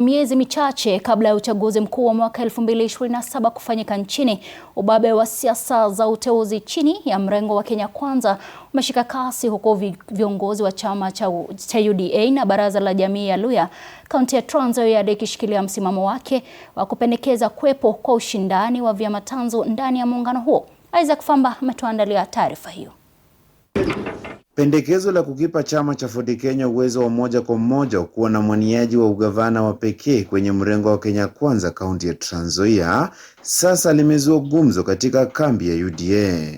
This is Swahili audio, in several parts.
Miezi michache kabla ya uchaguzi mkuu wa mwaka 2027 kufanyika nchini, ubabe wa siasa za uteuzi chini ya mrengo wa Kenya Kwanza umeshika kasi, huko viongozi wa chama cha UDA na baraza la jamii ya Luhya kaunti ya Trans Nzoia ikishikilia msimamo wake wa kupendekeza kuwepo kwa ushindani wa vyama tanzu ndani ya muungano huo. Isaac Famba ametuandalia taarifa hiyo. Pendekezo la kukipa chama cha Ford Kenya uwezo wa moja kwa moja kuwa na mwaniaji wa ugavana wa pekee kwenye mrengo wa Kenya Kwanza kaunti ya Trans Nzoia sasa limezua gumzo katika kambi ya UDA.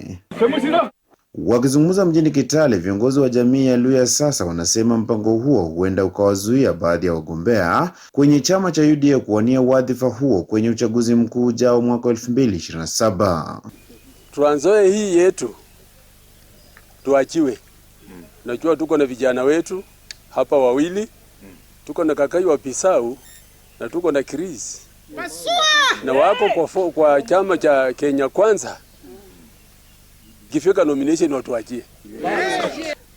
Wakizungumza mjini Kitale, viongozi wa jamii ya Luhya sasa wanasema mpango huo huenda ukawazuia baadhi ya wagombea kwenye chama cha UDA kuwania wadhifa huo kwenye uchaguzi mkuu ujao mwaka 2027. Trans Nzoia hii yetu tuachiwe. Najua tuko na vijana wetu hapa wawili, tuko na Kakai wa Pisau na tuko na Chris na wako kwa chama cha Kenya Kwanza. Kifika nomination watuachie.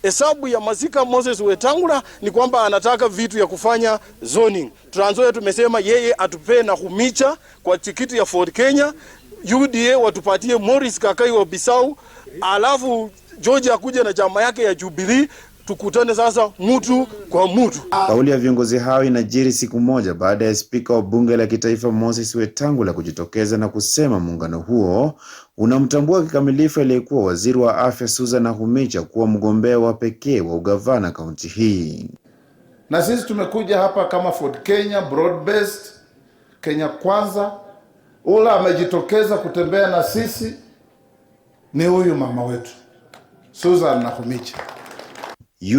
Hesabu ya Masika Moses Wetangula ni kwamba anataka vitu ya kufanya zoning. Trans Nzoia tumesema yeye atupee na Humicha kwa tikiti ya Ford Kenya, UDA watupatie Morris Kakai wa Pisau, alafu George akuja na chama yake ya Jubilee, tukutane sasa mtu kwa mtu. Kauli ya viongozi hao inajiri siku moja baada ya spika wa bunge la kitaifa Moses Wetangula kujitokeza na kusema muungano huo unamtambua kikamilifu aliyekuwa waziri wa afya Susan Nakhumicha kuwa mgombea wa pekee wa ugavana kaunti hii. Na sisi tumekuja hapa kama Ford Kenya, broad based, Kenya Kwanza. Ula amejitokeza kutembea na sisi ni huyu mama wetu Susan Nakhumicha.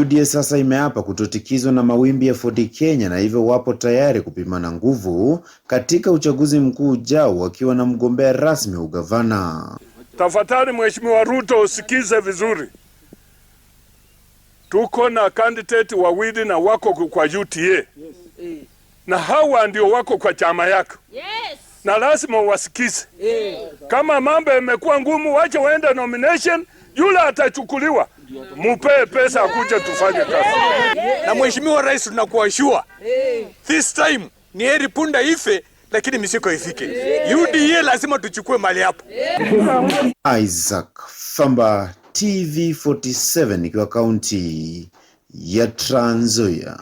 UDA sasa imeapa kutotikizwa na mawimbi ya Ford Kenya, na hivyo wapo tayari kupimana nguvu katika uchaguzi mkuu ujao wakiwa na mgombea rasmi wa ugavana. Tafadhali Mheshimiwa Ruto, usikize vizuri. Tuko na candidate wawili na wako kwa UTA. Na hawa ndio wako kwa chama yako. Na lazima wasikize. Kama mambo yamekuwa ngumu, wacha waende nomination, yule atachukuliwa. Mupee pesa akuje tufanye kazi. Na Mheshimiwa Rais, tunakuwa sure this time ni heri punda ife lakini misiko ifike. UDA lazima tuchukue mali hapo. Isaac Famba, TV47, ikiwa kaunti ya Trans Nzoia.